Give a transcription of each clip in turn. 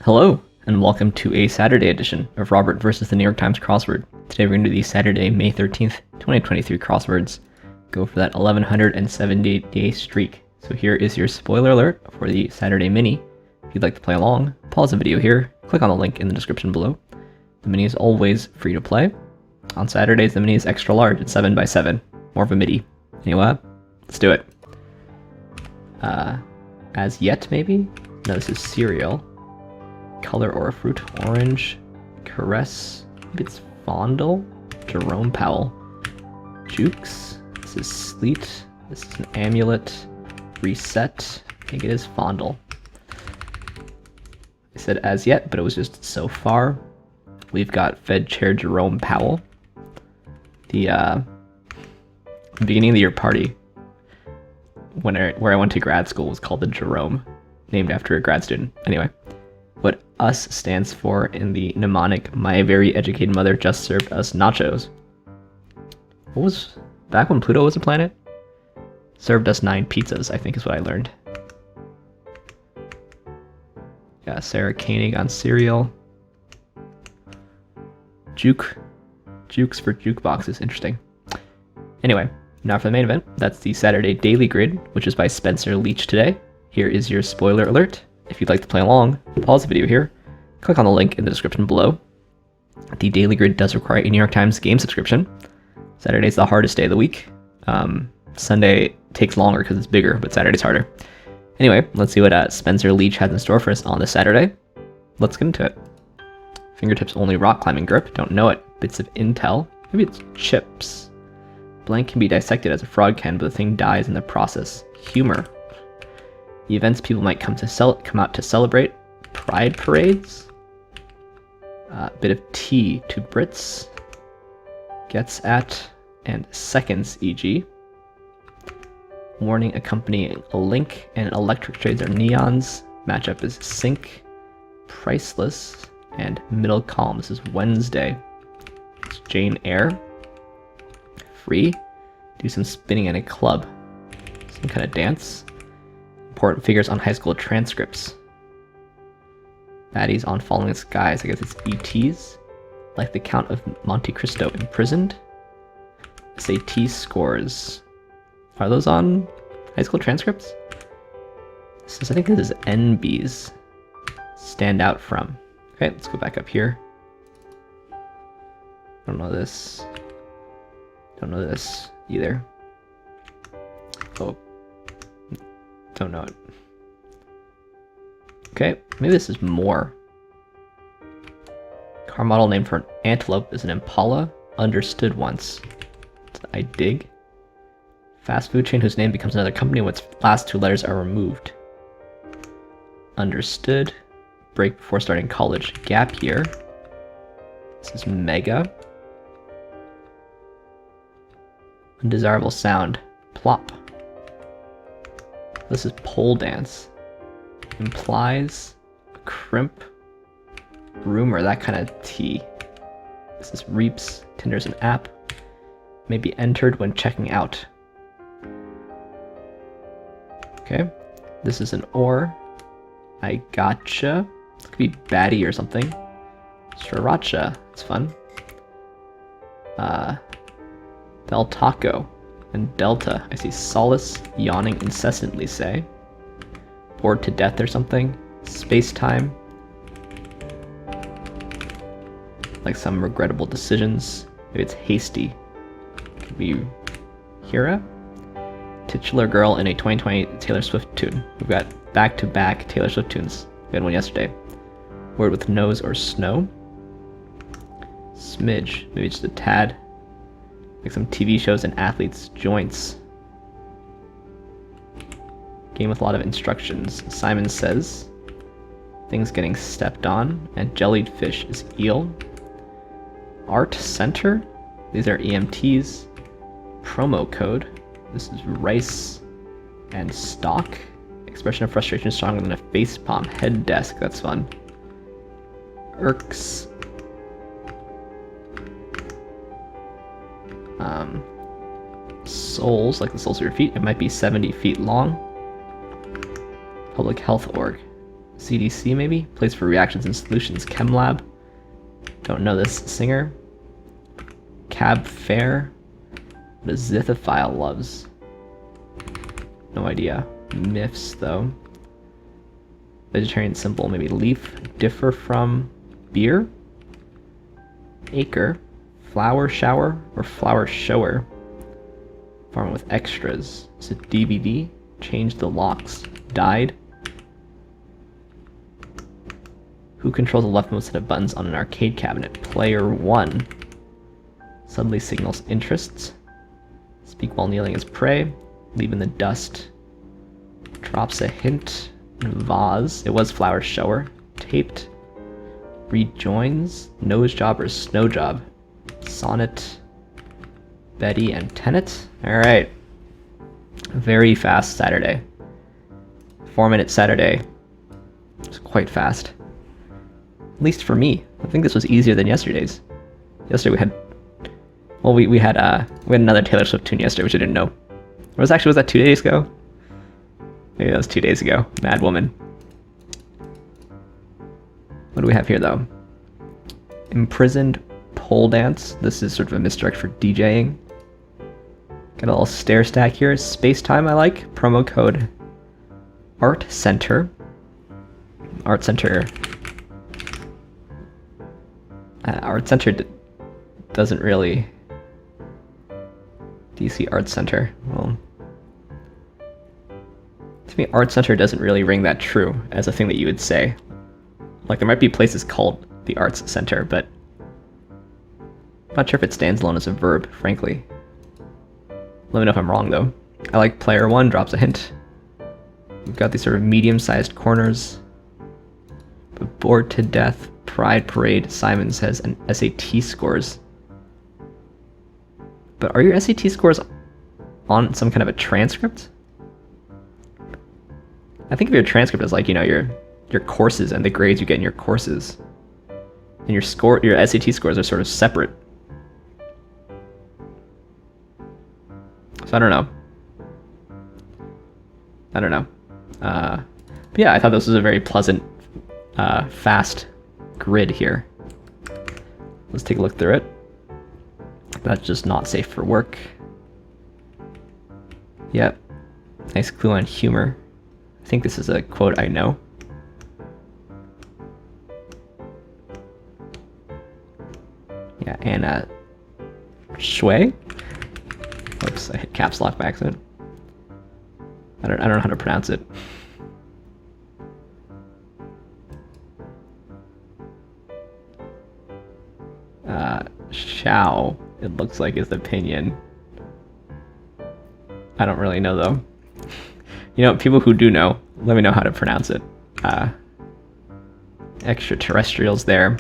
Hello, and welcome to a Saturday edition of Robert versus the New York Times Crossword. Today we're going to do the Saturday, May 13th, 2023 crosswords. Go for that 1178-day streak. So here is your spoiler alert for the Saturday mini. If you'd like to play along, pause the video here, click on the link in the description below. The mini is always free to play. On Saturdays, the mini is extra large, it's 7x7, more of a midi. Anyway, let's do it. As yet, maybe? No, this is cereal. Color or a fruit, orange. Caress, maybe it's fondle. Jerome Powell. Jukes, this is sleet. This is an amulet. Reset, I think it is fondle. I said as yet, but it was just so far. We've got Fed Chair Jerome Powell. The beginning of the year party where I went to grad school was called the Jerome, named after a grad student. Anyway, what US stands for in the mnemonic, my very educated mother just served us nachos. What was, back when Pluto was a planet? Served us 9 pizzas, I think is what I learned. Yeah, Sarah Koenig on cereal. Jukes for jukeboxes, interesting. Anyway, now for the main event. That's the Saturday Daily Grid, which is by Spencer Leach today. Here is your spoiler alert. If you'd like to play along, pause the video here, click on the link in the description below. The Daily Grid does require a New York Times game subscription. Saturday's the hardest day of the week. Sunday takes longer because it's bigger, but Saturday's harder. Anyway, let's see what Spencer Leach has in store for us on this Saturday. Let's get into it. Fingertips only rock climbing grip, don't know it. Bits of intel, maybe it's chips. Blank can be dissected as a frog can, but the thing dies in the process. Humor. The events people might come out to celebrate. Pride parades. Bit of tea to Brits. Gets at and seconds, e.g. Warning accompanying a link, and electric shades are neons. Matchup is sync. Priceless. And middle column. This is Wednesday. It's Jane Eyre. Free. Do some spinning in a club. Some kind of dance. Important figures on high school transcripts. Baddies on Falling Skies. I guess it's ETs. Like the Count of Monte Cristo imprisoned. SAT scores. Are those on high school transcripts? I think this is NBs. Stand out from. Okay, let's go back up here. Don't know this. Don't know this either. Oh. Don't know it. Okay, maybe this is more. Car model named for an antelope is an Impala. Understood once. I dig. Fast food chain whose name becomes another company when its last 2 letters are removed. Understood. Break before starting college. Gap year. This is mega. Undesirable sound. Plop. This is pole dance. Implies a crimp. Rumor, that kind of tea. This is reaps. Tinder's an app. May be entered when checking out. Okay. This is an or. I gotcha. This could be baddie or something. Sriracha. It's fun. Del Taco and Delta. I see solace, yawning incessantly, say. Bored to death or something. Space-time. Like some regrettable decisions. Maybe it's hasty. Could be Hira. Titular girl in a 2020 Taylor Swift tune. We've got back-to-back Taylor Swift tunes. We had one yesterday. Word with nose or snow. Smidge. Maybe just a tad. Like some TV shows and athletes' joints. Game with a lot of instructions. Simon says. Things getting stepped on. And jellied fish is eel. Art center. These are EMTs. Promo code. This is rice and stock. Expression of frustration stronger than a facepalm. Head desk. That's fun. Irks. Soles, like the soles of your feet. It might be 70 feet long. Public Health Org. CDC maybe? Place for Reactions and Solutions. Chem Lab. Don't know this singer. Cab Fair. What a Zithophile loves. No idea. Myths though. Vegetarian symbol, maybe leaf. Differ from beer. Acre. Flower shower or flower shower. Farm with extras. Is it DVD? Change the locks. Died. Who controls the leftmost set of buttons on an arcade cabinet? Player 1. Suddenly signals interests. Speak while kneeling is prey. Leave in the dust. Drops a hint. Vase. It was flower shower. Taped. Rejoins. Nose job or snow job. Sonnet. Betty and Tenet. Alright. Very fast Saturday. 4-minute Saturday. It's quite fast. At least for me. I think this was easier than yesterday's. Yesterday we had... Well, we had another Taylor Swift tune yesterday, which I didn't know. Was that 2 days ago? Maybe that was 2 days ago. Mad Woman. What do we have here, though? Imprisoned Pole Dance. This is sort of a misdirect for DJing. Got a little stair stack here. Space Time I like. Promo code Art Center. Art Center. Art Center doesn't really... DC Art Center. Well, to me, Art Center doesn't really ring that true as a thing that you would say. Like, there might be places called the Arts Center, but I'm not sure if it stands alone as a verb, frankly. Let me know if I'm wrong, though. I like Player 1 drops a hint. We've got these sort of medium-sized corners. But bored to death, Pride Parade, Simon says, and SAT scores. But are your SAT scores on some kind of a transcript? I think of your transcript as like, you know, your courses and the grades you get in your courses. And your SAT scores are sort of separate. So I don't know. But yeah, I thought this was a very pleasant, fast grid here. Let's take a look through it. That's just not safe for work. Yep. Nice clue on humor. I think this is a quote I know. Yeah, Anna Shui. Oops, I hit caps lock by accident. I don't know how to pronounce it. Xiao, it looks like, is the opinion. I don't really know though. You know, people who do know, let me know how to pronounce it. Extraterrestrials there.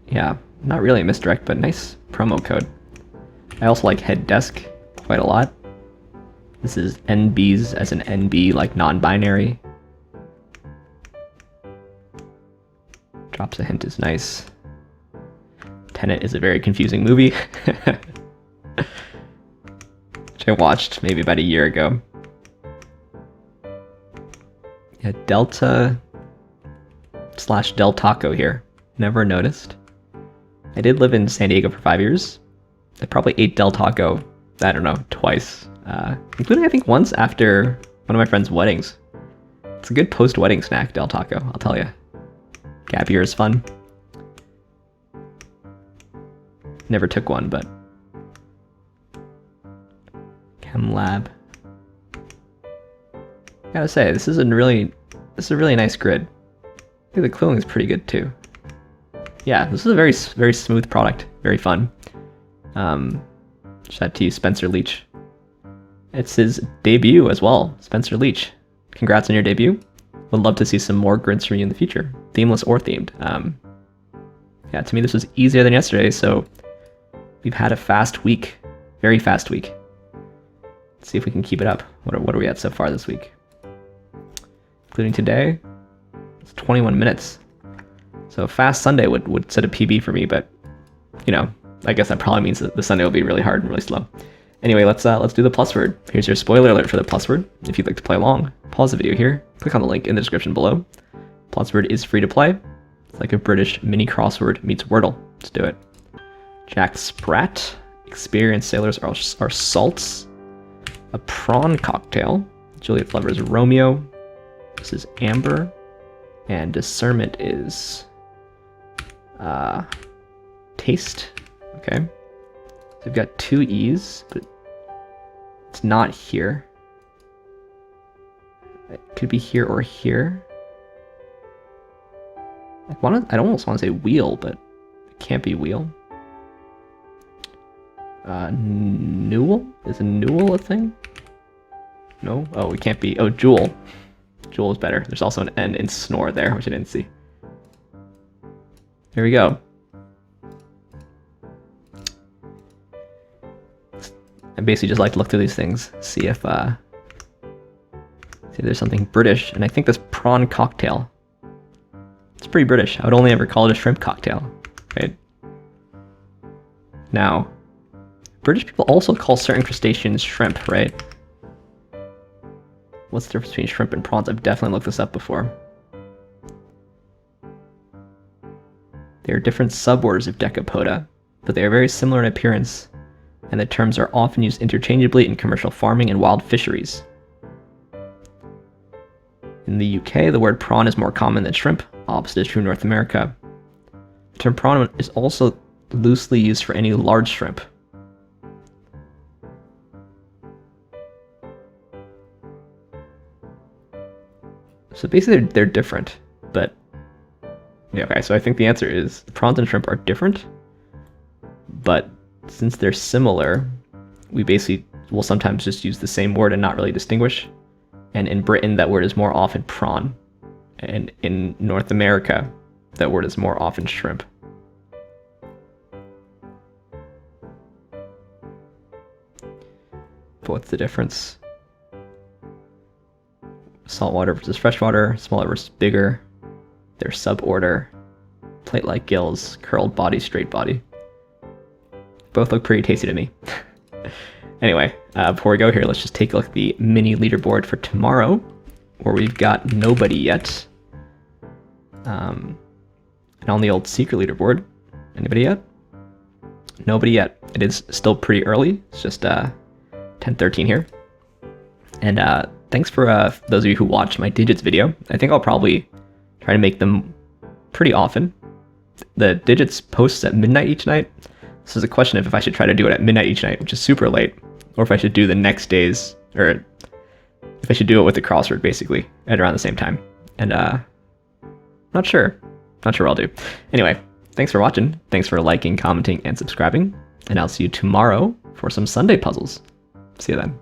Yeah, not really a misdirect, but nice promo code. I also like head desk quite a lot. This is NBs as an NB, like non-binary. Drops a hint is nice. Tenet is a very confusing movie. Which I watched maybe about a year ago. Yeah, Delta / Del Taco here. Never noticed. I did live in San Diego for 5 years. I probably ate Del Taco, I don't know, twice. Including I think once after one of my friend's weddings. It's a good post-wedding snack, Del Taco, I'll tell you. Gap year is fun. Never took one, but... Chem Lab. Gotta say, this is a really nice grid. I think the cooling is pretty good too. Yeah, this is a very smooth product. Very fun. Shout out to you, Spencer Leach. It's his debut as well, Spencer Leach. Congrats on your debut. Would love to see some more grids from you in the future, themeless or themed. Yeah, to me this was easier than yesterday, so we've had a fast week, very fast week. Let's see if we can keep it up. What are we at so far this week? Including today, it's 21 minutes. So fast Sunday would set a PB for me, but you know, I guess that probably means that the Sunday will be really hard and really slow. Anyway, let's do the PlusWord. Here's your spoiler alert for the PlusWord. If you'd like to play along, pause the video here, click on the link in the description below. PlusWord is free to play. It's like a British mini crossword meets Wordle. Let's do it. Jack Sprat. Experienced sailors are salts. A prawn cocktail. Juliet Flover is Romeo. This is Amber. And discernment is taste. Okay. So we've got 2 E's, but it's not here. It could be here or here. I almost want to say wheel, but it can't be wheel. Newell? Is a Newell a thing? No? Oh, it can't be. Oh, Jewel. Jewel is better. There's also an N in snore there, which I didn't see. Here we go. I basically just like to look through these things, see if there's something British, and I think this prawn cocktail. It's pretty British. I would only ever call it a shrimp cocktail, right? Now, British people also call certain crustaceans shrimp, right? What's the difference between shrimp and prawns? I've definitely looked this up before. They are different suborders of Decapoda, but they are very similar in appearance, and the terms are often used interchangeably in commercial farming and wild fisheries. In the UK, the word prawn is more common than shrimp. Opposite is true in North America. The term prawn is also loosely used for any large shrimp. So basically they're different, but yeah, okay, so I think the answer is prawns and shrimp are different, but since they're similar, we basically will sometimes just use the same word and not really distinguish. And in Britain, that word is more often prawn. And in North America, that word is more often shrimp. But what's the difference? Saltwater versus freshwater, smaller versus bigger. Their suborder. Plate-like gills, curled body, straight body. Both look pretty tasty to me. Anyway, before we go here, let's just take a look at the mini leaderboard for tomorrow, where we've got nobody yet. And on the old secret leaderboard, anybody yet? Nobody yet. It is still pretty early. It's just 10:13 here. And thanks for those of you who watched my digits video. I think I'll probably try to make them pretty often. The digits posts at midnight each night. This is a question of if I should try to do it at midnight each night, which is super late, or if I should do the next days, or if I should do it with the crossword, basically, at around the same time. And not sure. Not sure what I'll do. Anyway, thanks for watching. Thanks for liking, commenting, and subscribing. And I'll see you tomorrow for some Sunday puzzles. See you then.